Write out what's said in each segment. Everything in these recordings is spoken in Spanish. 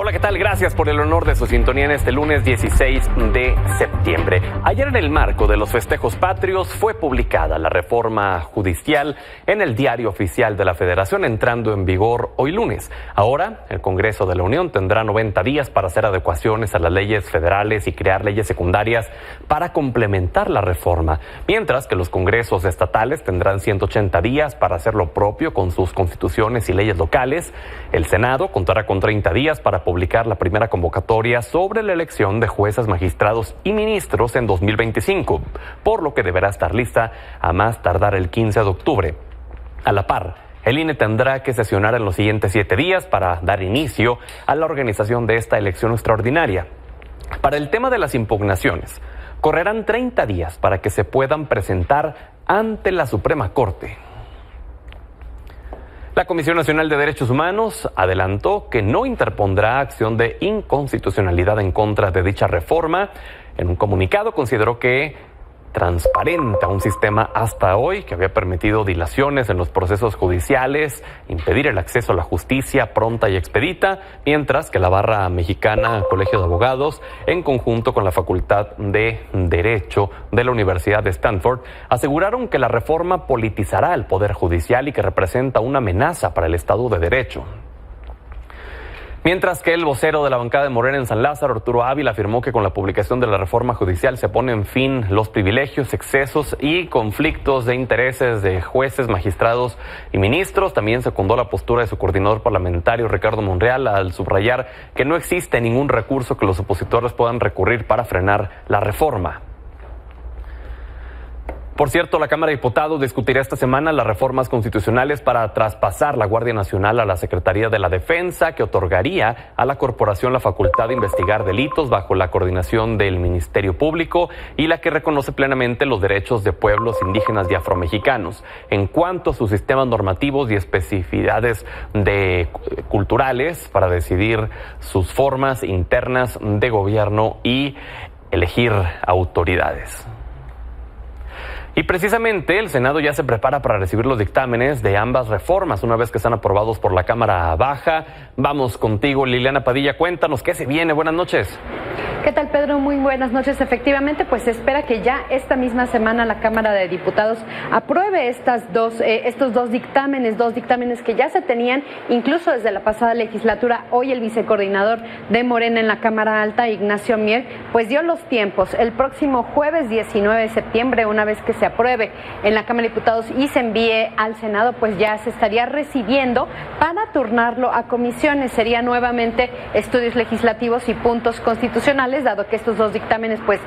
Hola, ¿qué tal? Gracias por el honor de su sintonía en este lunes 16 de septiembre. Ayer, en el marco de los festejos patrios, fue publicada la reforma judicial en el Diario Oficial de la Federación, entrando en vigor hoy lunes. Ahora, el Congreso de la Unión tendrá 90 días para hacer adecuaciones a las leyes federales y crear leyes secundarias para complementar la reforma, mientras que los congresos estatales tendrán 180 días para hacer lo propio con sus constituciones y leyes locales. El Senado contará con 30 días para publicar la primera convocatoria sobre la elección de jueces, magistrados y ministros en 2025, por lo que deberá estar lista a más tardar el 15 de octubre. A la par, el INE tendrá que sesionar en los siguientes 7 días para dar inicio a la organización de esta elección extraordinaria. Para el tema de las impugnaciones, correrán 30 días para que se puedan presentar ante la Suprema Corte. La Comisión Nacional de Derechos Humanos adelantó que no interpondrá acción de inconstitucionalidad en contra de dicha reforma. En un comunicado consideró que transparenta un sistema hasta hoy que había permitido dilaciones en los procesos judiciales, impedir el acceso a la justicia pronta y expedita, mientras que la Barra Mexicana, Colegio de Abogados, en conjunto con la Facultad de Derecho de la Universidad de Stanford, aseguraron que la reforma politizará el Poder Judicial y que representa una amenaza para el Estado de Derecho. Mientras que el vocero de la bancada de Morena en San Lázaro, Arturo Ávila, afirmó que con la publicación de la reforma judicial se ponen fin los privilegios, excesos y conflictos de intereses de jueces, magistrados y ministros. También secundó la postura de su coordinador parlamentario, Ricardo Monreal, al subrayar que no existe ningún recurso que los opositores puedan recurrir para frenar la reforma. Por cierto, la Cámara de Diputados discutirá esta semana las reformas constitucionales para traspasar la Guardia Nacional a la Secretaría de la Defensa, que otorgaría a la corporación la facultad de investigar delitos bajo la coordinación del Ministerio Público y la que reconoce plenamente los derechos de pueblos indígenas y afromexicanos. En cuanto a sus sistemas normativos y especificidades culturales para decidir sus formas internas de gobierno y elegir autoridades. Y precisamente el Senado ya se prepara para recibir los dictámenes de ambas reformas una vez que están aprobados por la Cámara Baja. Vamos contigo, Liliana Padilla, cuéntanos qué se viene. Buenas noches. ¿Qué tal, Pedro? Muy buenas noches. Efectivamente, pues se espera que ya esta misma semana la Cámara de Diputados apruebe estos dos dictámenes que ya se tenían incluso desde la pasada legislatura. Hoy el vicecoordinador de Morena en la Cámara Alta, Ignacio Mier, pues dio los tiempos. El próximo jueves 19 de septiembre, una vez que se apruebe en la Cámara de Diputados y se envíe al Senado, pues ya se estaría recibiendo para turnarlo a comisiones. Sería nuevamente estudios legislativos y puntos constitucionales, dado que estos dos dictámenes pues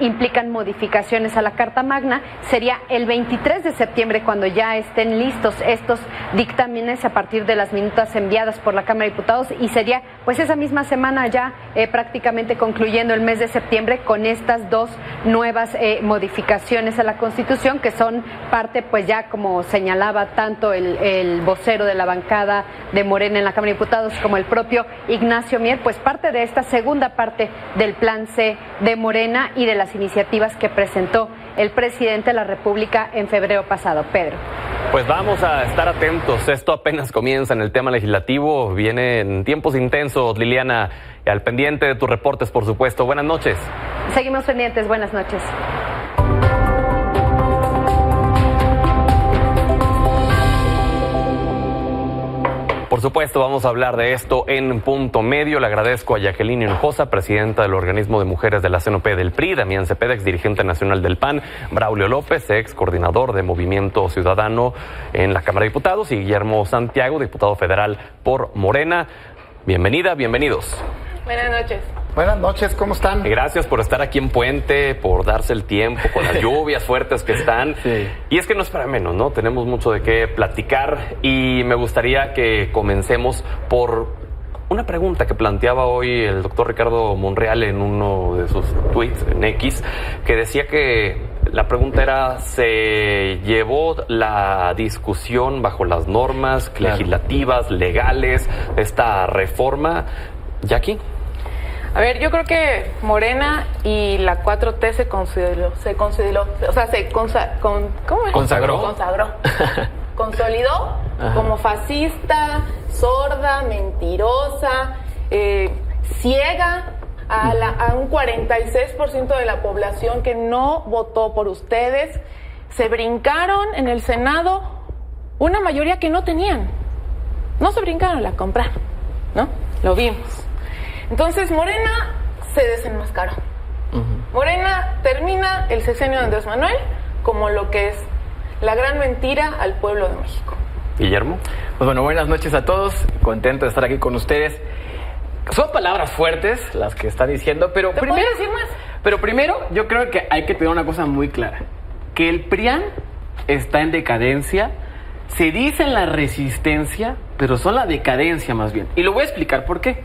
implican modificaciones a la Carta Magna. Sería el 23 de septiembre cuando ya estén listos estos dictámenes a partir de las minutas enviadas por la Cámara de Diputados, y sería pues esa misma semana ya prácticamente concluyendo el mes de septiembre con estas dos nuevas modificaciones a la Constitución, que son parte, pues ya como señalaba tanto el vocero de la bancada de Morena en la Cámara de Diputados como el propio Ignacio Mier, pues parte de esta segunda parte del Plan C de Morena y de las iniciativas que presentó el presidente de la República en febrero pasado. Pedro. Pues vamos a estar atentos. Esto apenas comienza en el tema legislativo. Vienen tiempos intensos, Liliana, al pendiente de tus reportes, por supuesto. Buenas noches. Seguimos pendientes. Buenas noches. Por supuesto, vamos a hablar de esto en Punto Medio. Le agradezco a Jacqueline Hinojosa, presidenta del Organismo de Mujeres de la CNP del PRI, Damián Cepeda, ex dirigente nacional del PAN, Braulio López, ex coordinador de Movimiento Ciudadano en la Cámara de Diputados, y Guillermo Santiago, diputado federal por Morena. Bienvenida, bienvenidos. Buenas noches. Buenas noches, ¿cómo están? Gracias por estar aquí en Puente, por darse el tiempo con las lluvias fuertes que están. Sí. Y es que no es para menos, ¿no? Tenemos mucho de qué platicar y me gustaría que comencemos por una pregunta que planteaba hoy el doctor Ricardo Monreal en uno de sus tweets en X, que decía que la pregunta era: ¿se llevó la discusión bajo las normas legislativas, legales, esta reforma? Jackie. A ver, yo creo que Morena y la 4T se consolidó, o sea, ¿cómo es? Consagró. Consolidó como fascista, sorda, mentirosa, ciega a un 46% de la población que no votó por ustedes. Se brincaron en el Senado una mayoría que no tenían. No se brincaron, la compraron, ¿no? Lo vimos. Entonces Morena se desenmascaró. Morena termina el sexenio de Andrés Manuel como lo que es la gran mentira al pueblo de México. Guillermo. Pues bueno, buenas noches a todos. Contento de estar aquí con ustedes. Son palabras fuertes las que están diciendo, pero ¿Te primero, puedo decir más? pero primero yo creo que hay que tener una cosa muy clara. Que el PRIAN está en decadencia. Se dice en la resistencia, pero son la decadencia más bien. Y lo voy a explicar por qué.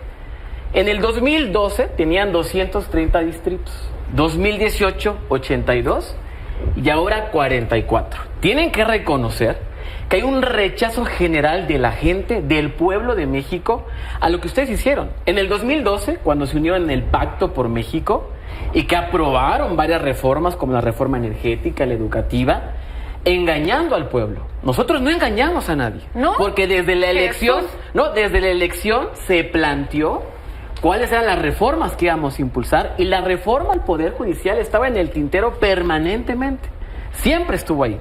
En el 2012 tenían 230 distritos, 2018 82 y ahora 44. Tienen que reconocer que hay un rechazo general de la gente, del pueblo de México, a lo que ustedes hicieron. En el 2012, cuando se unieron en el Pacto por México y que aprobaron varias reformas, como la reforma energética, la educativa, engañando al pueblo. Nosotros no engañamos a nadie. ¿No? Porque desde la elección, se planteó cuáles eran las reformas que íbamos a impulsar, y la reforma al Poder Judicial estaba en el tintero permanentemente. Siempre estuvo ahí.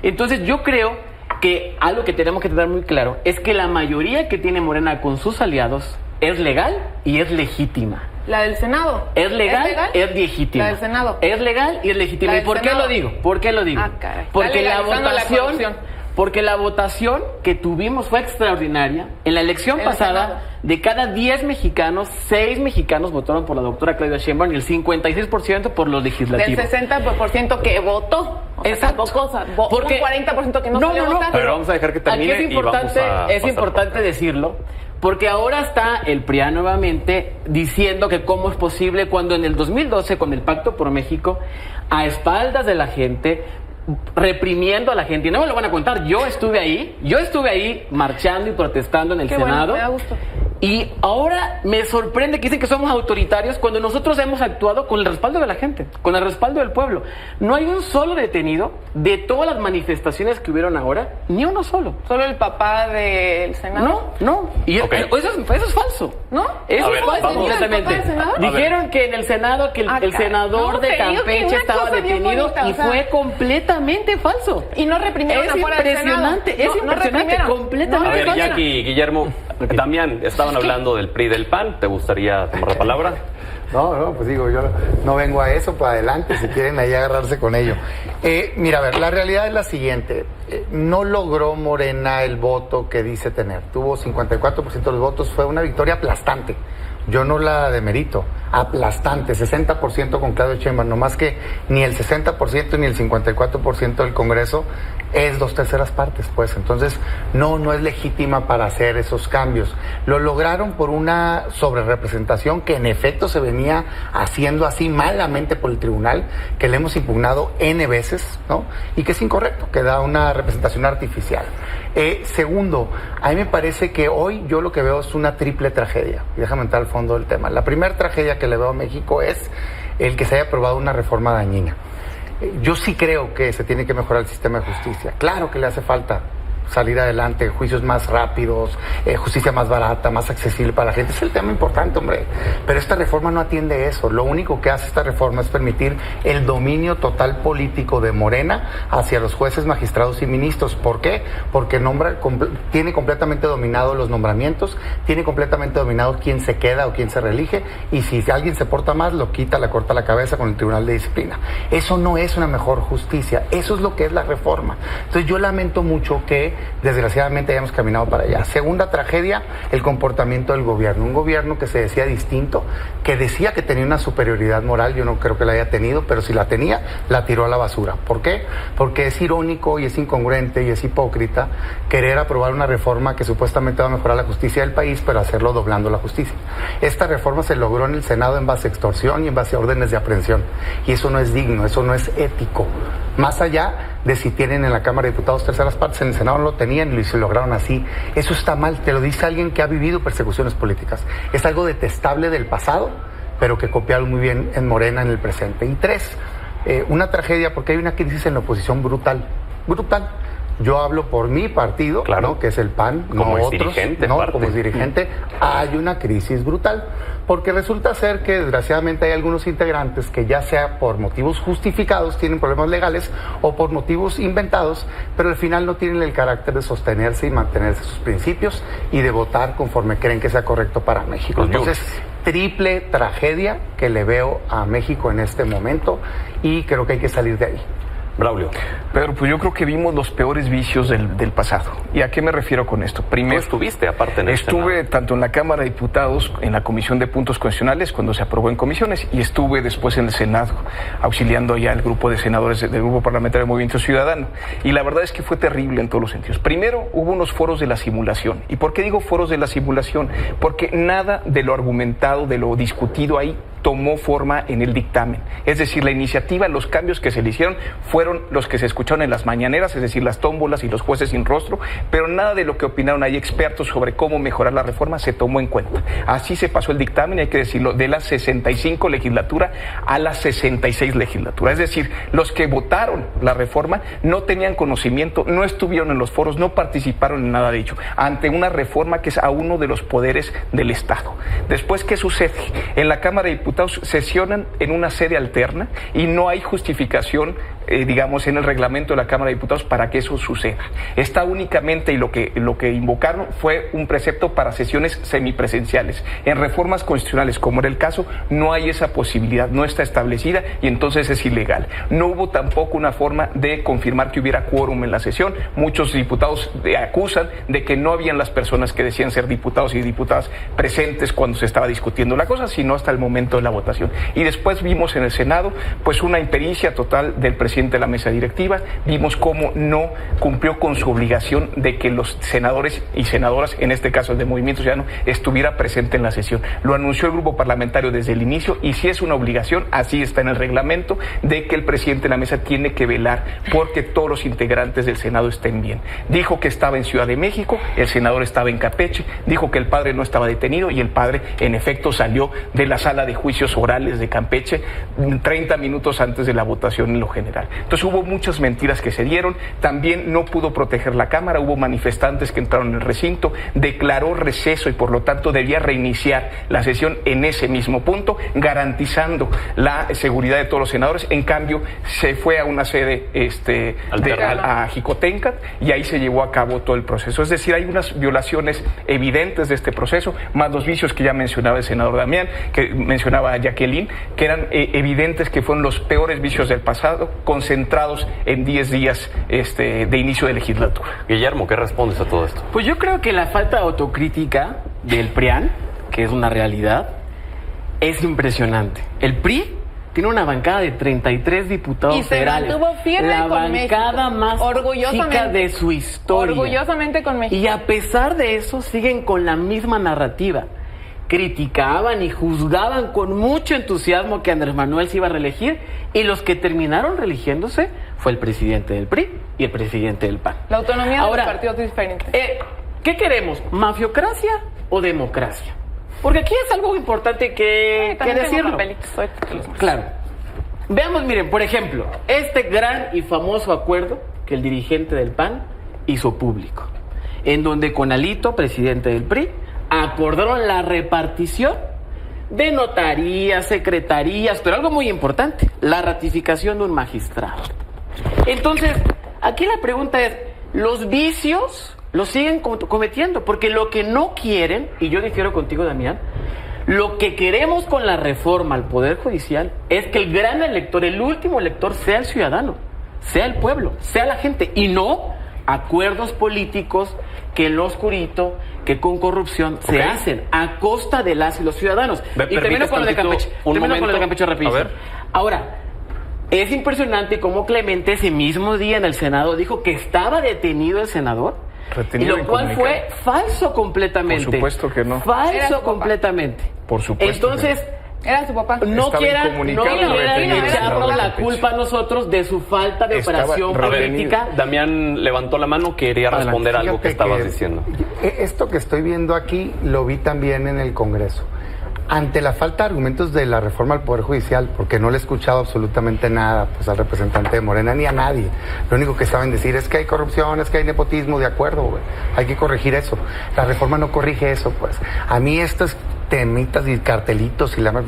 Entonces yo creo que algo que tenemos que tener muy claro es que la mayoría que tiene Morena con sus aliados es legal y es legítima. La del Senado. Es legal, es legítima. La del Senado. Es legal y es legítima. La ¿Y del por qué Senado. lo digo? ¿Por qué lo digo? Ah, caray. Porque Está la legalizando la votación, corrupción. porque la votación que tuvimos fue extraordinaria. En la elección El pasada, Senado. de cada 10 mexicanos, 6 mexicanos votaron por la doctora Claudia Sheinbaum y el 56% por los Del legislativos. 60% que votó. O sea, Exacto. tampoco, Porque- un 40% que no salió a votar. Pero vamos a dejar que termine Aquí es y vamos importante, a es pasar importante por- decirlo, porque ahora está el PRIAN nuevamente diciendo que cómo es posible cuando en el 2012 con el Pacto por México, a espaldas de la gente, reprimiendo a la gente, y no me lo van a contar, yo estuve ahí marchando y protestando en el Qué bueno, Senado. me da gusto. Y ahora me sorprende que dicen que somos autoritarios cuando nosotros hemos actuado con el respaldo de la gente, con el respaldo del pueblo. No hay un solo detenido de todas las manifestaciones que hubieron ahora, ni uno solo. Solo el papá del Senado. No. Y Ok. eso es falso. ¿No? Eso A es ver, falso vamos. completamente. ¿El papá del senador? Dijeron que en el Senado que el caray. senador No, de te digo que Campeche una estaba cosa bien detenido bonita, y o sea, fue completamente falso. Y no reprimieron Es afuera del impresionante, Senado. es No impresionante, reprimieron. completamente A ver, falso. Jackie, Guillermo, Damián, estaban hablando del PRI y del PAN. ¿Te gustaría tomar la palabra? No, pues digo, yo no vengo a eso, para adelante, si quieren ahí agarrarse con ello. Mira, a ver, la realidad es la siguiente. No logró Morena el voto que dice tener. Tuvo 54% de los votos, fue una victoria aplastante. Yo no la demerito, aplastante, 60% con Claudia Sheinbaum, no más que ni el 60% ni el 54% del Congreso es 2/3 partes, pues. Entonces, no es legítima para hacer esos cambios. Lo lograron por una sobrerepresentación que en efecto se venía haciendo así malamente por el tribunal, que le hemos impugnado N veces, ¿no? Y que es incorrecto, que da una representación artificial. Segundo, a mí me parece que hoy yo lo que veo es una triple tragedia. Y déjame entrar al fondo del tema. La primera tragedia que le veo a México es el que se haya aprobado una reforma dañina. Yo sí creo que se tiene que mejorar el sistema de justicia. Claro que le hace falta salir adelante, juicios más rápidos, justicia más barata, más accesible para la gente. Es el tema importante, hombre. Pero esta reforma no atiende eso. Lo único que hace esta reforma es permitir el dominio total político de Morena hacia los jueces, magistrados y ministros. ¿Por qué? Porque tiene completamente dominado los nombramientos, tiene completamente dominado quién se queda o quién se reelige, y si alguien se porta mal, lo quita, le corta la cabeza con el Tribunal de Disciplina. Eso no es una mejor justicia. Eso es lo que es la reforma. Entonces yo lamento mucho que desgraciadamente hayamos caminado para allá. Segunda tragedia, el comportamiento del gobierno. Un gobierno que se decía distinto, que decía que tenía una superioridad moral. Yo no creo que la haya tenido, pero si la tenía, la tiró a la basura. ¿Por qué? Porque es irónico y es incongruente y es hipócrita querer aprobar una reforma que supuestamente va a mejorar la justicia del país, pero hacerlo doblando la justicia. Esta reforma se logró en el Senado en base a extorsión y en base a órdenes de aprehensión. Y eso no es digno, eso no es ético. Más allá de si tienen en la Cámara de Diputados 3/4 partes, en el Senado no lo tenían y se lograron así. Eso está mal, te lo dice alguien que ha vivido persecuciones políticas. Es algo detestable del pasado, pero que copiaron muy bien en Morena en el presente. Y 3, una tragedia porque hay una crisis en la oposición brutal. Yo hablo por mi partido, claro, ¿no? Que es el PAN, como no otros, dirigente, ¿no? Como dirigente, hay una crisis brutal. Porque resulta ser que desgraciadamente hay algunos integrantes que ya sea por motivos justificados tienen problemas legales o por motivos inventados, pero al final no tienen el carácter de sostenerse y mantenerse sus principios y de votar conforme creen que sea correcto para México. Entonces, triple tragedia que le veo a México en este momento y creo que hay que salir de ahí. Braulio. Pedro, pues yo creo que vimos los peores vicios del pasado. ¿Y a qué me refiero con esto? Primero, ¿tú estuviste aparte en el estuve Senado? Tanto en la Cámara de Diputados, en la Comisión de Puntos Constitucionales, cuando se aprobó en comisiones, y estuve después en el Senado, auxiliando allá al grupo de senadores del Grupo Parlamentario de Movimiento Ciudadano. Y la verdad es que fue terrible en todos los sentidos. Primero, hubo unos foros de la simulación. ¿Y por qué digo foros de la simulación? Porque nada de lo argumentado, de lo discutido ahí, tomó forma en el dictamen. Es decir, la iniciativa, los cambios que se le hicieron fueron los que se escucharon en las mañaneras, es decir, las tómbolas y los jueces sin rostro, pero nada de lo que opinaron ahí expertos sobre cómo mejorar la reforma se tomó en cuenta. Así se pasó el dictamen, hay que decirlo, de la 65 legislatura a la 66 legislatura. Es decir, los que votaron la reforma no tenían conocimiento, no estuvieron en los foros, no participaron en nada de ello, ante una reforma que es a uno de los poderes del Estado. Después, ¿qué sucede? En la Cámara de Diputados sesionan en una sede alterna y no hay justificación, digamos, en el reglamento de la Cámara de Diputados para que eso suceda. Está únicamente, y lo que invocaron fue un precepto para sesiones semipresenciales. En reformas constitucionales, como era el caso, no hay esa posibilidad, no está establecida y entonces es ilegal. No hubo tampoco una forma de confirmar que hubiera quórum en la sesión. Muchos diputados acusan de que no habían las personas que decían ser diputados y diputadas presentes cuando se estaba discutiendo la cosa, sino hasta el momento de la votación. Y después vimos en el Senado pues una impericia total del presidente de la mesa directiva, vimos cómo no cumplió con su obligación de que los senadores y senadoras, en este caso el de Movimiento Ciudadano, estuviera presente en la sesión. Lo anunció el grupo parlamentario desde el inicio y sí es una obligación, así está en el reglamento, de que el presidente de la mesa tiene que velar porque todos los integrantes del Senado estén bien. Dijo que estaba en Ciudad de México, el senador estaba en Campeche, dijo que el padre no estaba detenido y el padre en efecto salió de la sala de juicios orales de Campeche 30 minutos antes de la votación en lo general. Entonces hubo muchas mentiras que se dieron, también no pudo proteger la Cámara, hubo manifestantes que entraron en el recinto, declaró receso y por lo tanto debía reiniciar la sesión en ese mismo punto, garantizando la seguridad de todos los senadores. En cambio, se fue a una sede a Jicotencat y ahí se llevó a cabo todo el proceso. Es decir, hay unas violaciones evidentes de este proceso, más los vicios que ya mencionaba el senador Damián, que mencionaba a Jacqueline, que eran evidentes que fueron los peores vicios del pasado, concentrados en 10 días de inicio de legislatura. Guillermo, ¿qué respondes a todo esto? Pues yo creo que la falta de autocrítica del PRIAN, que es una realidad, es impresionante. El PRI tiene una bancada de 33 diputados y se federales. mantuvo firme la con México. bancada más chica de su historia. Orgullosamente con México. Y a pesar de eso, siguen con la misma narrativa. Criticaban y juzgaban con mucho entusiasmo que Andrés Manuel se iba a reelegir y los que terminaron reeligiéndose fue el presidente del PRI y el presidente del PAN. La autonomía Ahora, de los partidos es diferente. ¿Qué queremos? ¿Mafiocracia o democracia? Porque aquí es algo importante que decirlo. Claro. Veamos, miren, por ejemplo, este gran y famoso acuerdo que el dirigente del PAN hizo público, en donde con Alito, presidente del PRI, acordaron la repartición de notarías, secretarías, pero algo muy importante, la ratificación de un magistrado. Entonces, aquí la pregunta es, ¿los vicios los siguen cometiendo? Porque lo que no quieren, y yo difiero contigo, Damián, lo que queremos con la reforma al Poder Judicial es que el gran elector, el último elector, sea el ciudadano, sea el pueblo, sea la gente, y no acuerdos políticos que en lo oscurito, que con corrupción se hacen a costa de las y los ciudadanos. Y termino con lo de Campeche. Termino con lo de Campeche rapidísimo. Ahora, es impresionante cómo Clemente ese mismo día en el Senado dijo que estaba detenido el senador, retenido, y lo cual fue falso completamente. Por supuesto que no. Falso completamente. Por supuesto. Entonces, era su papá. no quieran echarnos la culpa a nosotros de su falta de operación política. Damián levantó la mano, quería responder algo que estabas diciendo. Esto que estoy viendo aquí lo vi también en el Congreso. ante la falta de argumentos de la reforma al Poder Judicial, porque no le he escuchado absolutamente nada pues al representante de Morena ni a nadie, lo único que saben decir es que hay corrupción, es que hay nepotismo, de acuerdo, güey, hay que corregir eso. La reforma no corrige eso, pues. A mí estos temitas y cartelitos y la pues,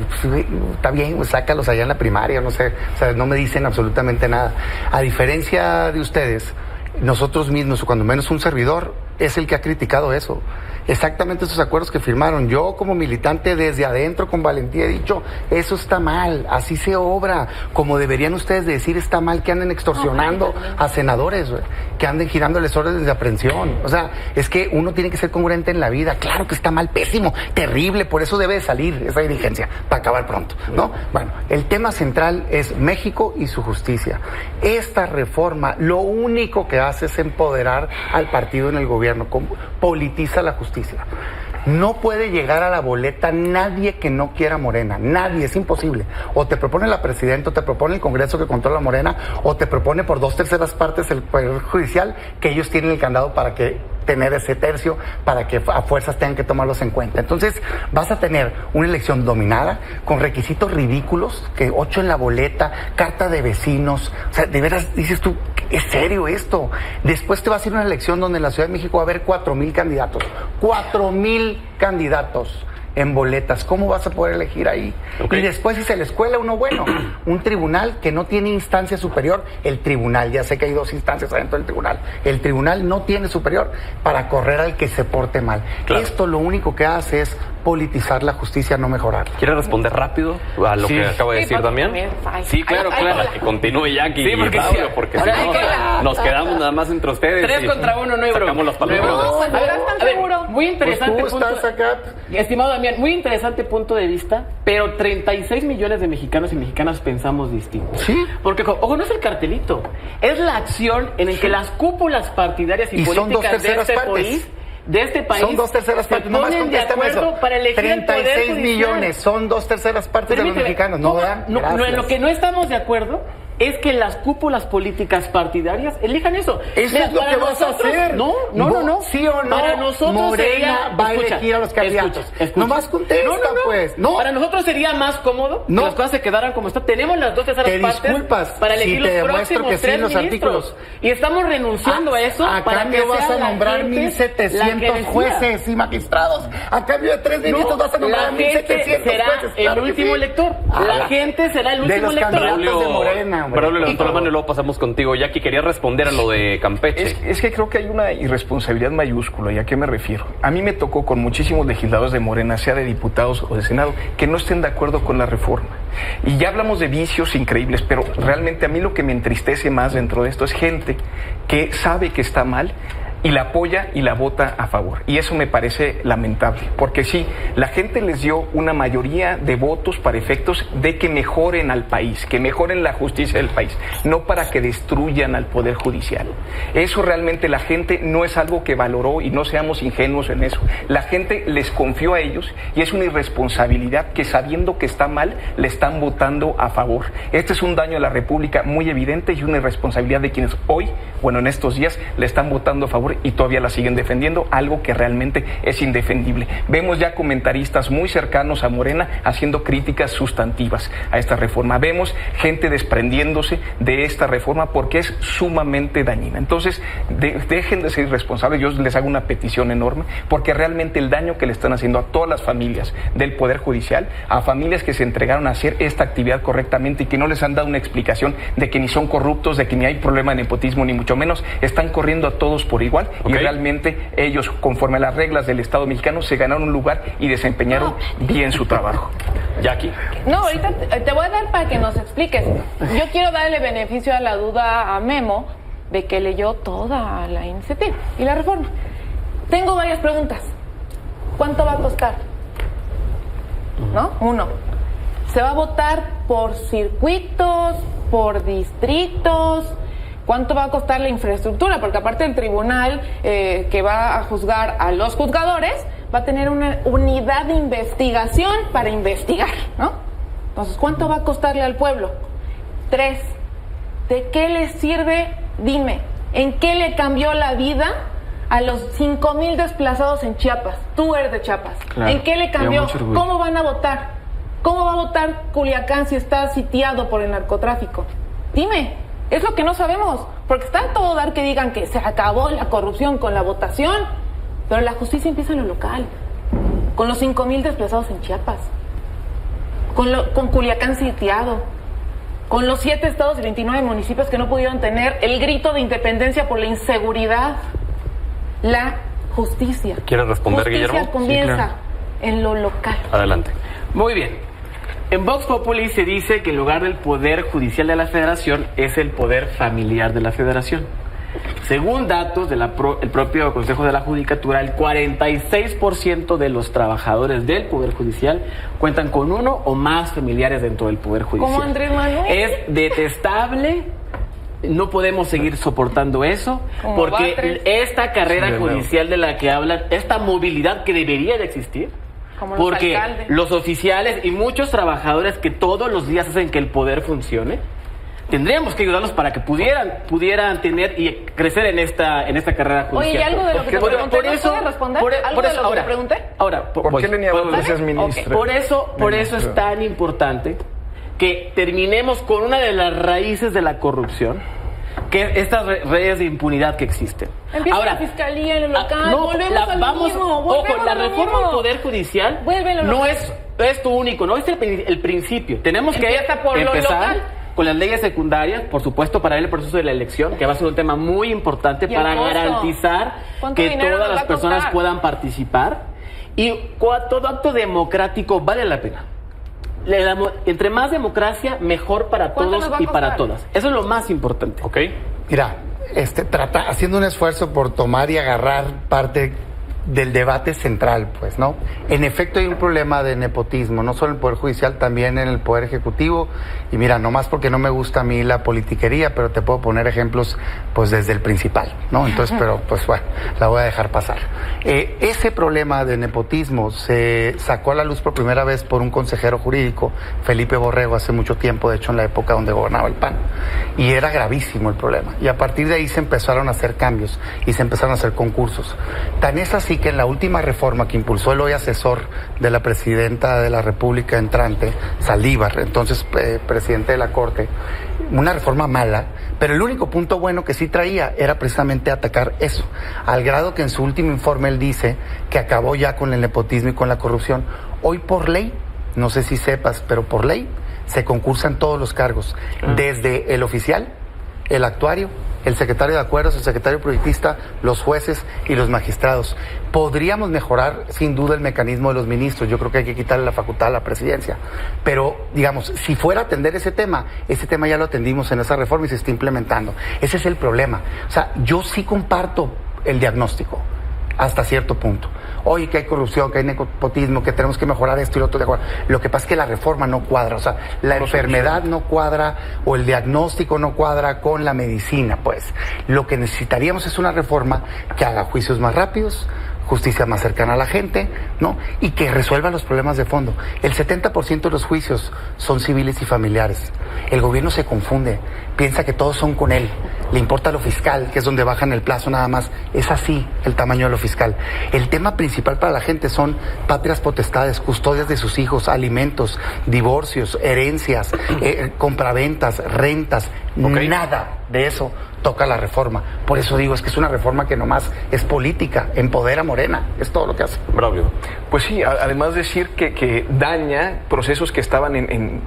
está bien, pues, sácalos allá en la primaria, no sé, o sea, no me dicen absolutamente nada. A diferencia de ustedes, nosotros mismos, o cuando menos un servidor, es el que ha criticado eso. Exactamente esos acuerdos que firmaron. Yo como militante desde adentro con valentía he dicho, eso está mal, así se obra, como deberían ustedes decir, está mal que anden extorsionando a senadores, wey, que anden girándoles órdenes de aprehensión. O sea, es que uno tiene que ser congruente en la vida. Claro que está mal, pésimo, terrible, por eso debe de salir esa dirigencia, para acabar pronto, ¿no? Bueno, el tema central es México y su justicia. Esta reforma lo único que hace es empoderar al partido en el gobierno, politiza la justicia. No puede llegar a la boleta nadie que no quiera Morena, nadie, es imposible. O te propone la presidenta, o te propone el Congreso que controla Morena, o te propone por 2/3 partes el Poder Judicial, que ellos tienen el candado para que tener ese tercio, para que a fuerzas tengan que tomarlos en cuenta. Entonces vas a tener una elección dominada, con requisitos ridículos, que 8 en la boleta, carta de vecinos, o sea, de veras dices tú, ¿es serio esto? Después te va a hacer una elección donde en la Ciudad de México va a haber 4,000 candidatos. 4,000 candidatos en boletas. ¿Cómo vas a poder elegir ahí? Okay. Y después, si se les cuela uno, bueno, un tribunal que no tiene instancia superior, el tribunal, ya sé que hay 2 instancias adentro del tribunal, el tribunal no tiene superior para correr al que se porte mal. Claro. Esto lo único que hace es politizar la justicia, no mejorarla. ¿Quiere responder rápido a lo que acaba de decir Damián? Sí, claro. Que continúe Jackie y Pablo, porque si no, nos quedamos nada más entre ustedes. 3 contra 1, no hay broma. Sacamos los palabras. ¿Están seguros? Muy interesante pues tú punto. estás acá. Estimado Damián, muy interesante punto de vista, pero 36 millones de mexicanos y mexicanas pensamos distinto. Sí. Porque, ojo, no es el cartelito, es la acción en el que las cúpulas partidarias y políticas de este país... Son 2/3 partes, nomás contéstame eso. Para elegir 36 millones, son 2/3 partes de los mexicanos, ¿no? En lo que no estamos de acuerdo es que las cúpulas políticas partidarias elijan eso. Eso es lo que vas a hacer. No. ¿Sí o no? Para nosotros Morena va a elegir a los candidatos. Escucha. Nomás contesta, pues. No. Para nosotros sería más cómodo que las cosas se quedaran como están. Tenemos las 2/3 partes para elegir los próximos 3 ministros. Y estamos renunciando a eso. A para cambio que vas a nombrar 1,700 jueces y magistrados. A cambio de 3 ministros vas a nombrar 1,700 jueces. El último elector. La gente será el último elector. De los candidatos de Morena. Pero levantó la mano y luego pasamos contigo. Jackie, quería responder a lo de Campeche. Es que creo que hay una irresponsabilidad mayúscula. ¿Y a qué me refiero? A mí me tocó con muchísimos legisladores de Morena, sea de diputados o de Senado, que no estén de acuerdo con la reforma. Y ya hablamos de vicios increíbles, pero realmente a mí lo que me entristece más dentro de esto es gente que sabe que está mal y la apoya y la vota a favor. Y eso me parece lamentable, porque sí, la gente les dio una mayoría de votos para efectos de que mejoren al país, que mejoren la justicia del país, no para que destruyan al Poder Judicial. Eso realmente la gente no es algo que valoró, y no seamos ingenuos en eso. La gente les confió a ellos y es una irresponsabilidad que, sabiendo que está mal, le están votando a favor. Este es un daño a la República muy evidente y una irresponsabilidad de quienes hoy, bueno, en estos días, le están votando a favor y todavía la siguen defendiendo, algo que realmente es indefendible. Vemos ya comentaristas muy cercanos a Morena haciendo críticas sustantivas a esta reforma. Vemos gente desprendiéndose de esta reforma porque es sumamente dañina. Entonces, dejen de ser irresponsables. Yo les hago una petición enorme, porque realmente el daño que le están haciendo a todas las familias del Poder Judicial, a familias que se entregaron a hacer esta actividad correctamente y que no les han dado una explicación de que ni son corruptos, de que ni hay problema de nepotismo, ni mucho menos, están corriendo a todos por igual. Okay. Y realmente ellos, conforme a las reglas del Estado mexicano, se ganaron un lugar y desempeñaron bien su trabajo. Jackie. No, ahorita te voy a dar para que nos expliques. Yo quiero darle beneficio a la duda a Memo de que leyó toda la iniciativa y la reforma. Tengo varias preguntas. ¿Cuánto va a costar? ¿No? 1. ¿Se va a votar por circuitos, por distritos? ¿Cuánto va a costar la infraestructura? Porque aparte el tribunal que va a juzgar a los juzgadores va a tener una unidad de investigación para investigar, ¿no? Entonces, ¿cuánto va a costarle al pueblo? 3. ¿De qué le sirve? Dime, ¿en qué le cambió la vida a los 5,000 desplazados en Chiapas. Tú eres de Chiapas. Claro, ¿En qué le cambió? mucho orgullo. ¿Cómo van a votar? ¿Cómo va a votar Culiacán si está sitiado por el narcotráfico? Dime, es lo que no sabemos. Porque está en todo dar que digan que se acabó la corrupción con la votación, pero la justicia empieza en lo local, con los 5,000 desplazados en Chiapas, con Culiacán sitiado, con los 7 estados y 29 municipios que no pudieron tener el grito de independencia por la inseguridad. La justicia. ¿Quieres responder, Guillermo? Justicia comienza Sí, claro. en lo local. Adelante. Muy bien. En Vox Populi se dice que en lugar del poder judicial de la Federación es el poder familiar de la Federación. Según datos del propio Consejo de la Judicatura, el 46% de los trabajadores del Poder Judicial cuentan con uno o más familiares dentro del Poder Judicial. ¿Como Andrés Manuel? Es detestable. No podemos seguir soportando eso, Como porque Batres. esta carrera Sí, de nuevo. judicial de la que hablan, esta movilidad que debería de existir, Como los porque alcaldes. los oficiales y muchos trabajadores que todos los días hacen que el poder funcione, tendríamos que ayudarlos para que pudieran tener y crecer en esta carrera judicial. Oye, ¿y algo de lo que te pregunté, ¿no puedes responder? ¿Algo de lo que te pregunté? Ahora, ¿Por qué línea por- gracias, ministra? por eso es tan importante que terminemos con una de las raíces de la corrupción, que es estas redes de impunidad que existen. Empieza la fiscalía en lo local, volvemos a lo vamos, mismo, ojo, volvemos la a lo reforma mismo. al Poder Judicial Vuelve a lo no local. es tu único, no es el principio. Tenemos que Empieza por lo empezar local. con las leyes secundarias, por supuesto, para el proceso de la elección, que va a ser un tema muy importante Y el para costo. garantizar ¿Cuánto que dinero todas nos va las a personas costar? puedan participar. Y todo acto democrático vale la pena. Entre más democracia, mejor para ¿Cuánto todos nos va a y para costar? todas. Eso es lo más importante. ¿Ok? Mira, haciendo un esfuerzo por tomar y agarrar parte del debate central, pues, ¿no? En efecto hay un problema de nepotismo, no solo en el Poder Judicial, también en el Poder Ejecutivo. Y mira, nomás porque no me gusta a mí la politiquería, pero te puedo poner ejemplos, pues, desde el principal, ¿no? Entonces, pero, pues, bueno, la voy a dejar pasar. Ese problema de nepotismo se sacó a la luz por primera vez por un consejero jurídico, Felipe Borrego, hace mucho tiempo, de hecho, en la época donde gobernaba el PAN. Y era gravísimo el problema. Y a partir de ahí se empezaron a hacer cambios y se empezaron a hacer concursos. Tan es así que en la última reforma que impulsó el hoy asesor de la presidenta de la República entrante, Saldívar, entonces presidente de la Corte, una reforma mala, pero el único punto bueno que sí traía era precisamente atacar eso, al grado que en su último informe él dice que acabó ya con el nepotismo y con la corrupción. Hoy por ley, no sé si sepas, pero por ley se concursan todos los cargos, desde el oficial, el actuario, el secretario de acuerdos, el secretario proyectista, los jueces y los magistrados. Podríamos mejorar sin duda el mecanismo de los ministros. Yo creo que hay que quitarle la facultad a la presidencia. Pero, digamos, si fuera a atender ese tema ya lo atendimos en esa reforma y se está implementando. Ese es el problema. O sea, yo sí comparto el diagnóstico hasta cierto punto. Oye, que hay corrupción, que hay nepotismo, que tenemos que mejorar esto y lo otro. De acuerdo. Lo que pasa es que la reforma no cuadra, o sea, la enfermedad no cuadra o el diagnóstico no cuadra con la medicina, pues. Lo que necesitaríamos es una reforma que haga juicios más rápidos, justicia más cercana a la gente, ¿no? Y que resuelva los problemas de fondo. El 70% de los juicios son civiles y familiares. El gobierno se confunde, piensa que todos son con él. Le importa lo fiscal, que es donde bajan el plazo nada más. Es así el tamaño de lo fiscal. El tema principal para la gente son patrias potestades, custodias de sus hijos, alimentos, divorcios, herencias, compraventas, rentas. Okay. Nada de eso toca la reforma. Por eso digo, es que es una reforma que nomás es política, empodera a Morena, es todo lo que hace. Braulio. Pues sí, además decir que daña procesos que estaban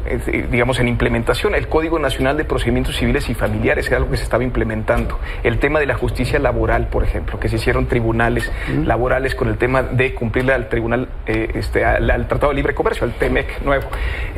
digamos, en implementación. El Código Nacional de Procedimientos Civiles y Familiares era algo que se estaba implementando. El tema de la justicia laboral, por ejemplo, que se hicieron tribunales laborales con el tema de cumplirle al tribunal, al Tratado de Libre Comercio, al TEMEC nuevo.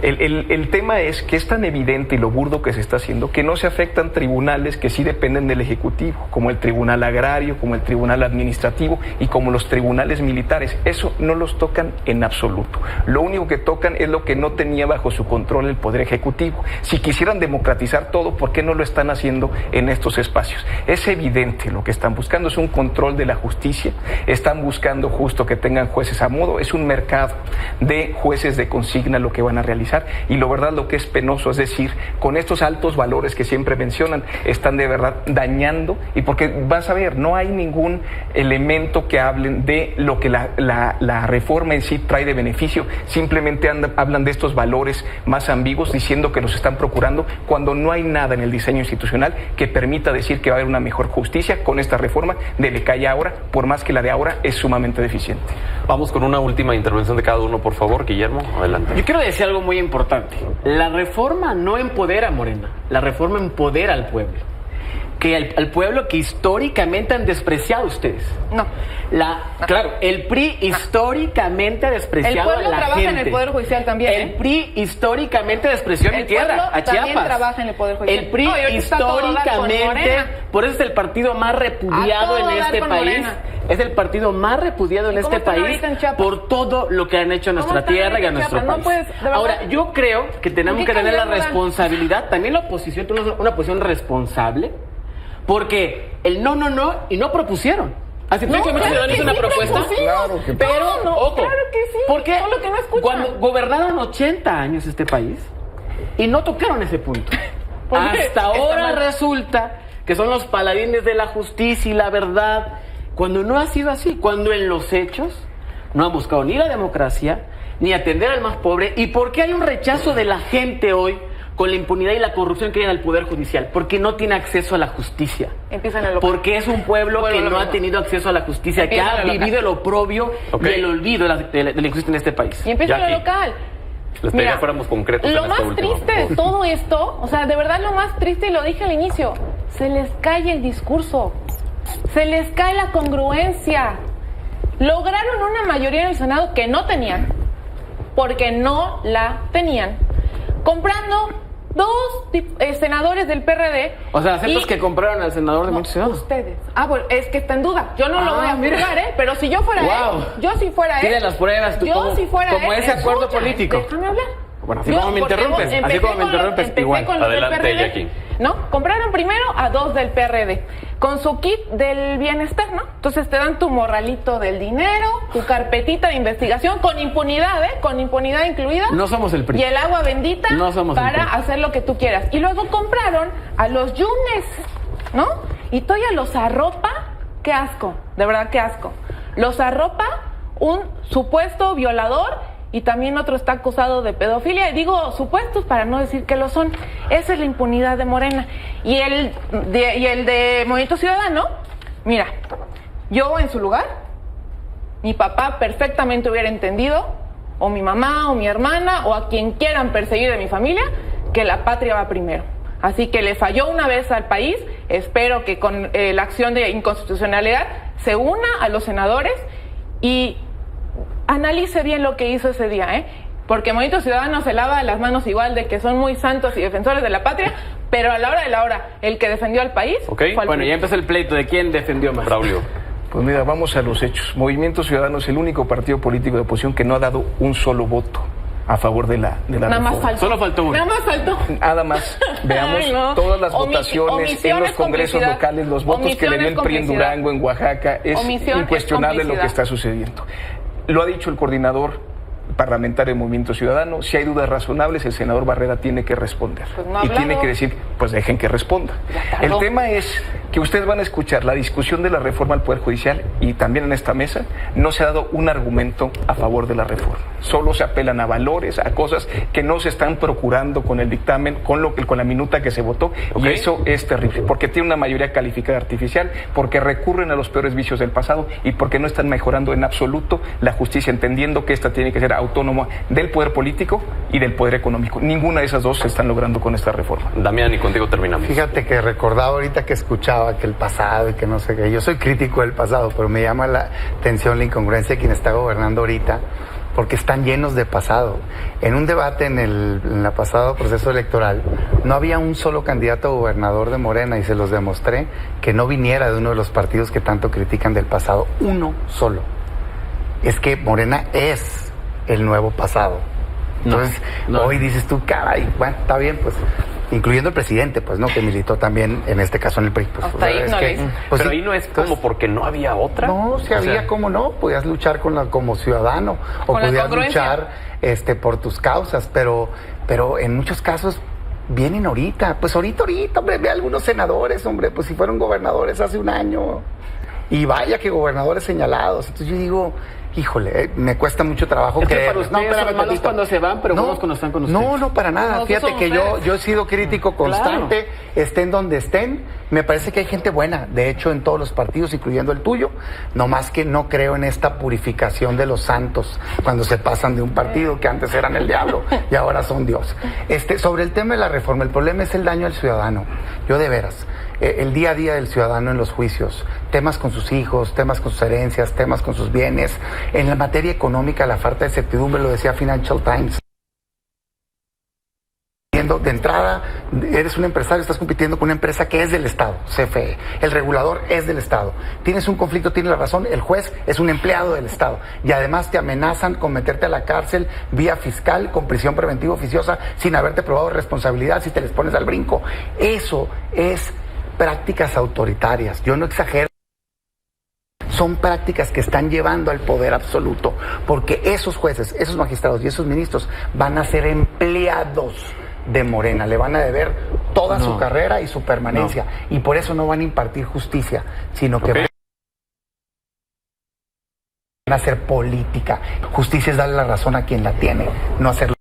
El tema es que es tan evidente y lo burdo que se está haciendo que no se afectan tribunales que sí dependen del Ejecutivo, como el Tribunal Agrario, como el Tribunal Administrativo y como los tribunales militares. Eso no los tocan en absoluto. Lo único que tocan es lo que no tenía bajo su control el Poder Ejecutivo. Si quisieran democratizar todo, ¿por qué no lo están haciendo en estos espacios? Es evidente lo que están buscando, es un control de la justicia, están buscando justo que tengan jueces a modo, es un mercado de jueces de consigna lo que van a realizar y lo que es penoso, es decir, con estos altos valores que siempre mencionan, están de verdad verdad dañando, y porque vas a ver, no hay ningún elemento que hablen de lo que la reforma en sí trae de beneficio, simplemente hablan de estos valores más ambiguos, diciendo que los están procurando cuando no hay nada en el diseño institucional que permita decir que va a haber una mejor justicia con esta reforma de la que hay ahora, por más que la de ahora es sumamente deficiente. Vamos con una última intervención de cada uno, por favor. Guillermo, adelante. Yo quiero decir algo muy importante. La reforma no empodera a Morena, la reforma empodera al pueblo. Al pueblo que históricamente han despreciado ustedes. No. Claro, el PRI históricamente ha despreciado a la gente. El pueblo trabaja en el Poder Judicial también. El PRI históricamente despreció mi tierra, a Chiapas. También trabaja en el Poder Judicial. El PRI históricamente, por eso es el partido más repudiado en este país. Es el partido más repudiado en este país por todo lo que han hecho a nuestra tierra y a nuestro país. Ahora, yo creo que tenemos que tener la responsabilidad, también la oposición tiene una posición responsable, porque el no y no propusieron. Así que Movimiento Ciudadano hizo una propuesta, claro que pero, ojo, claro que sí, porque solo que no escuchan. cuando gobernaron 80 años este país y no tocaron ese punto. Hasta ahora resulta que son los paladines de la justicia y la verdad, cuando no ha sido así, cuando en los hechos no han buscado ni la democracia, ni atender al más pobre. ¿Y por qué hay un rechazo de la gente hoy con la impunidad y la corrupción que hay en el Poder Judicial? Porque no tiene acceso a la justicia. Empiezan a lo porque es un pueblo que no ha tenido acceso a la justicia, que ha vivido el oprobio y el olvido de la injusticia en este país. Y empieza lo local. Les pedía que fuéramos concretos. Lo más triste de todo esto, o sea, de verdad lo más triste, y lo dije al inicio, se les cae el discurso, se les cae la congruencia. Lograron una mayoría en el Senado que no tenían, porque no la tenían, comprando 2 senadores del PRD. O sea, ¿aceptas que compraron al senador de Movimiento Ciudadano? Ustedes. Bueno, es que está en duda. Yo no lo voy a juzgar, pero si yo fuera él, yo si fuera él. Tiene las pruebas, tú, si fuera como ese acuerdo político. Déjame hablar. Bueno, así como me interrumpes, igual. Adelante, Jackie. ¿No? Compraron primero a 2 del PRD, con su kit del bienestar, ¿no? Entonces te dan tu morralito del dinero, tu carpetita de investigación, con impunidad, con impunidad incluida. No somos el PRI. Y el agua bendita para hacer lo que tú quieras. Y luego compraron a los Yunes, ¿no? Y todavía los arropa, qué asco, de verdad qué asco. Los arropa un supuesto violador, y también otro está acusado de pedofilia, y digo supuestos para no decir que lo son. Esa es la impunidad de Morena. Y el de Movimiento Ciudadano, mira, yo en su lugar, mi papá perfectamente hubiera entendido, o mi mamá, o mi hermana, o a quien quieran perseguir de mi familia, que la patria va primero. Así que le falló una vez al país. Espero que con la acción de inconstitucionalidad se una a los senadores y analice bien lo que hizo ese día, porque Movimiento Ciudadano se lava las manos igual de que son muy santos y defensores de la patria, pero a la hora de la hora, el que defendió al país fue al bueno, ya empezó el pleito de quién defendió más. Braulio. Pues mira, vamos a los hechos. Movimiento Ciudadano es el único partido político de oposición que no ha dado un solo voto a favor de la Nada más reforma. faltó. Solo faltó uno. Nada más faltó. Nada más. Veamos todas las votaciones en los congresos locales, los votos que le dio el PRI en Durango, en Oaxaca. Es incuestionable lo que está sucediendo. Lo ha dicho el coordinador parlamentario del Movimiento Ciudadano. Si hay dudas razonables, el senador Barrera tiene que responder. Y tiene que decir, pues dejen que responda. El tema es que ustedes van a escuchar la discusión de la reforma al Poder Judicial, y también en esta mesa no se ha dado un argumento a favor de la reforma. Solo se apelan a valores, a cosas que no se están procurando con el dictamen, con la minuta que se votó, y eso es terrible, porque tiene una mayoría calificada artificial, porque recurren a los peores vicios del pasado y porque no están mejorando en absoluto la justicia, entendiendo que esta tiene que ser autónoma del poder político y del poder económico. Ninguna de esas dos se están logrando con esta reforma. Damián, y contigo terminamos. Fíjate que recordaba ahorita que escuchaba que el pasado y que no sé qué. Yo soy crítico del pasado, pero me llama la atención la incongruencia de quien está gobernando ahorita, porque están llenos de pasado. En un debate en el pasado proceso electoral, no había un solo candidato a gobernador de Morena, y se los demostré, que no viniera de uno de los partidos que tanto critican del pasado. Uno solo. Es que Morena es el nuevo pasado. Entonces, hoy dices tú, caray, bueno, está bien, pues, incluyendo el presidente, pues, ¿no? Que militó también, en este caso, en el PRI. Pues, hasta ahí no pues, pero sí, ahí no es como porque no había otra. No, si había, como no, podías luchar como ciudadano, o podías luchar por tus causas, pero en muchos casos vienen ahorita. Pues ahorita, hombre, ve a algunos senadores, hombre, pues si fueron gobernadores hace un año. Y vaya que gobernadores señalados. Entonces yo digo, híjole, me cuesta mucho trabajo creer. Para ustedes son malos cuando se van, pero buenos cuando están con ustedes. No, para nada. No, fíjate que yo he sido crítico constante, estén donde estén. Me parece que hay gente buena, de hecho, en todos los partidos, incluyendo el tuyo. Nomás que no creo en esta purificación de los santos cuando se pasan de un partido que antes eran el diablo y ahora son Dios. Sobre el tema de la reforma, el problema es el daño al ciudadano. Yo de veras. El día a día del ciudadano en los juicios, temas con sus hijos, temas con sus herencias, temas con sus bienes. En la materia económica, la falta de certidumbre, lo decía Financial Times. De entrada, eres un empresario, estás compitiendo con una empresa que es del Estado, CFE. El regulador es del Estado. Tienes un conflicto, tienes la razón, el juez es un empleado del Estado. Y además te amenazan con meterte a la cárcel vía fiscal, con prisión preventiva oficiosa, sin haberte probado responsabilidad si te les pones al brinco. Eso es prácticas autoritarias, yo no exagero. Son prácticas que están llevando al poder absoluto, porque esos jueces, esos magistrados y esos ministros van a ser empleados de Morena, le van a deber toda su carrera y su permanencia, y por eso no van a impartir justicia, sino que van a hacer política. Justicia es darle la razón a quien la tiene, no hacerlo.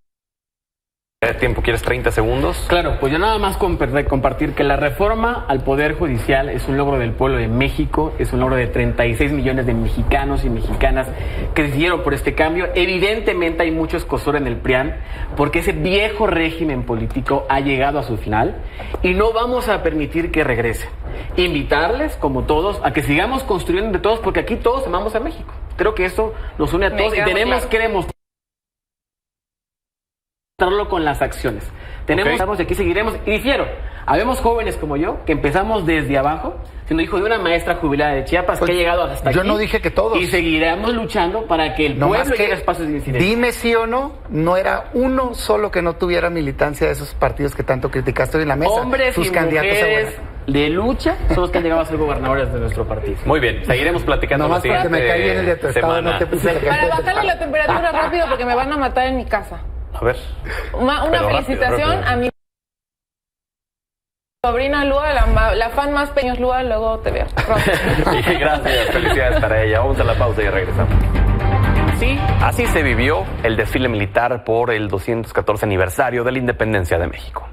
Tiempo, ¿quieres 30 segundos? Claro, pues yo nada más compartir que la reforma al Poder Judicial es un logro del pueblo de México, es un logro de 36 millones de mexicanos y mexicanas que decidieron por este cambio. Evidentemente hay mucho escozor en el PRIAN, porque ese viejo régimen político ha llegado a su final y no vamos a permitir que regrese. Invitarles, como todos, a que sigamos construyendo entre todos, porque aquí todos amamos a México. Creo que eso nos une a todos y tenemos que demostrar con las acciones. Y aquí seguiremos. Y difiero, habemos jóvenes como yo que empezamos desde abajo, siendo hijo de una maestra jubilada de Chiapas, pues, que ha llegado hasta aquí. Yo no dije que todos. Y seguiremos luchando para que el pueblo llegue a espacios de incidencia. Dime sí o no, no era uno solo que no tuviera militancia de esos partidos que tanto criticaste hoy en la mesa. Hombres sus y candidatos mujeres de lucha son los que han llegado a ser gobernadores de nuestro partido. Muy bien, seguiremos platicando. Nomás porque me caí en el de tu estado, no te puse Para bajarle la temperatura rápido porque me van a matar en mi casa. A ver. Una felicitación rápido. A mi sobrina Lua, la fan más pequeña Lua, luego te veo. Gracias, felicidades para ella. Vamos a la pausa y regresamos. Sí, así se vivió el desfile militar por el 214 aniversario de la independencia de México.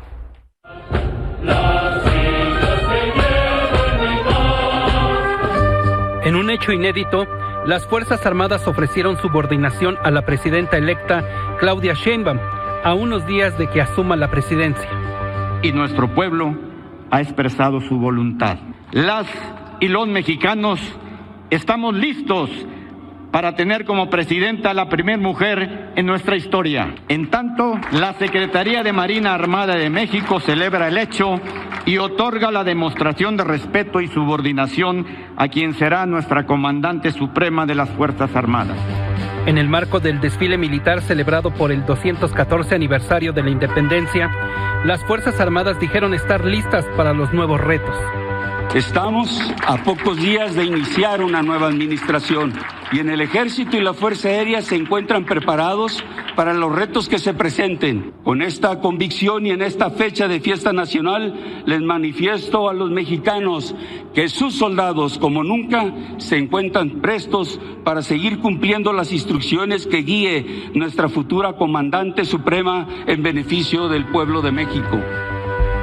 En un hecho inédito, las Fuerzas Armadas ofrecieron subordinación a la presidenta electa Claudia Sheinbaum a unos días de que asuma la presidencia. Y nuestro pueblo ha expresado su voluntad. Las y los mexicanos estamos listos para tener como presidenta a la primera mujer en nuestra historia. En tanto, la Secretaría de Marina Armada de México celebra el hecho y otorga la demostración de respeto y subordinación a quien será nuestra comandante suprema de las Fuerzas Armadas. En el marco del desfile militar celebrado por el 214 aniversario de la independencia, las Fuerzas Armadas dijeron estar listas para los nuevos retos. Estamos a pocos días de iniciar una nueva administración y en el Ejército y la Fuerza Aérea se encuentran preparados para los retos que se presenten. Con esta convicción y en esta fecha de fiesta nacional, les manifiesto a los mexicanos que sus soldados, como nunca, se encuentran prestos para seguir cumpliendo las instrucciones que guíe nuestra futura comandante suprema en beneficio del pueblo de México.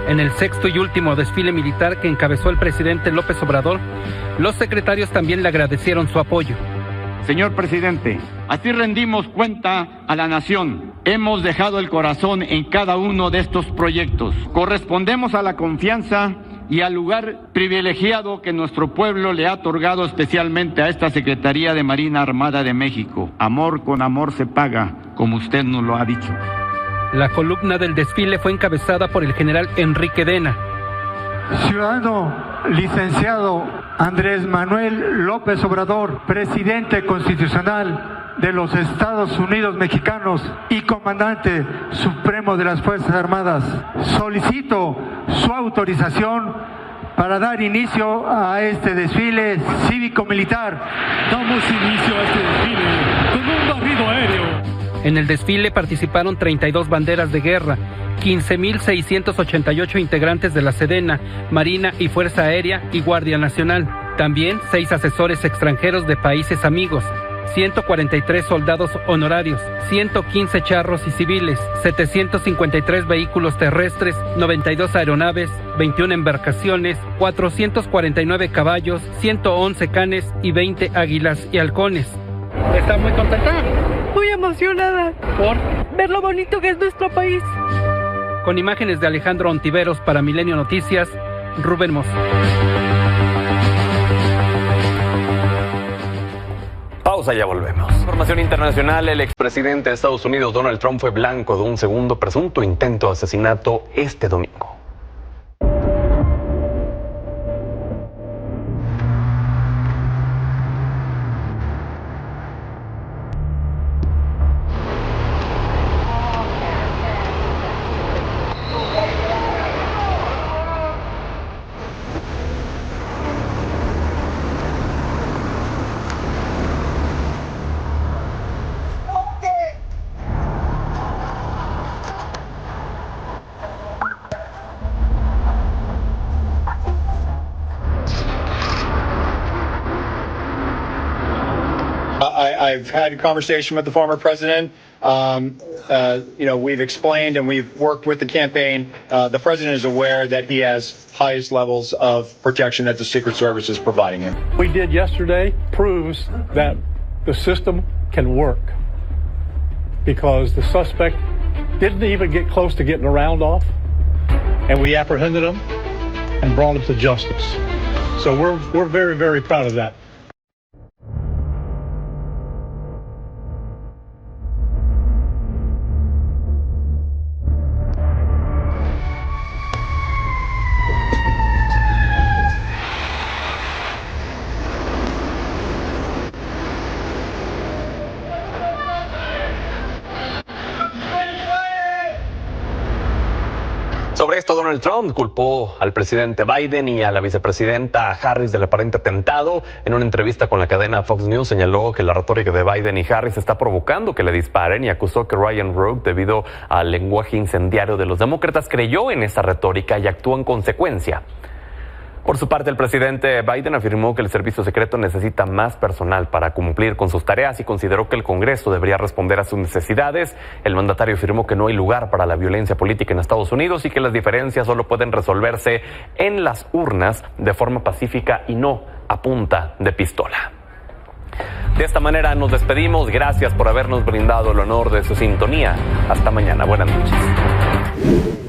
En el sexto y último desfile militar que encabezó el presidente López Obrador, los secretarios también le agradecieron su apoyo. Señor presidente, así rendimos cuenta a la nación. Hemos dejado el corazón en cada uno de estos proyectos. Correspondemos a la confianza y al lugar privilegiado que nuestro pueblo le ha otorgado especialmente a esta Secretaría de Marina Armada de México. Amor con amor se paga, como usted nos lo ha dicho. La columna del desfile fue encabezada por el general Enrique Dena. Ciudadano licenciado Andrés Manuel López Obrador, presidente constitucional de los Estados Unidos mexicanos y comandante supremo de las Fuerzas Armadas, solicito su autorización para dar inicio a este desfile cívico-militar. Damos inicio a este desfile con un barrido aéreo. En el desfile participaron 32 banderas de guerra, 15.688 integrantes de la Sedena, Marina y Fuerza Aérea y Guardia Nacional. También 6 asesores extranjeros de países amigos, 143 soldados honorarios, 115 charros y civiles, 753 vehículos terrestres, 92 aeronaves, 21 embarcaciones, 449 caballos, 111 canes y 20 águilas y halcones. ¿Está muy contenta? Muy emocionada. ¿Por? Ver lo bonito que es nuestro país. Con imágenes de Alejandro Ontiveros para Milenio Noticias, Rubén Mozo. Pausa, ya volvemos. Información internacional, el expresidente de Estados Unidos, Donald Trump, fue blanco de un segundo presunto intento de asesinato este domingo. I've had a conversation with the former president. We've explained and we've worked with the campaign. The president is aware that he has highest levels of protection that the Secret Service is providing him. We did yesterday proves that the system can work because the suspect didn't even get close to getting a round off, and we apprehended him and brought him to justice. So we're very, very proud of that. Sobre esto, Donald Trump culpó al presidente Biden y a la vicepresidenta Harris del aparente atentado. En una entrevista con la cadena Fox News señaló que la retórica de Biden y Harris está provocando que le disparen y acusó que Ryan Rogue, debido al lenguaje incendiario de los demócratas, creyó en esa retórica y actuó en consecuencia. Por su parte, el presidente Biden afirmó que el servicio secreto necesita más personal para cumplir con sus tareas y consideró que el Congreso debería responder a sus necesidades. El mandatario afirmó que no hay lugar para la violencia política en Estados Unidos y que las diferencias solo pueden resolverse en las urnas de forma pacífica y no a punta de pistola. De esta manera nos despedimos. Gracias por habernos brindado el honor de su sintonía. Hasta mañana. Buenas noches.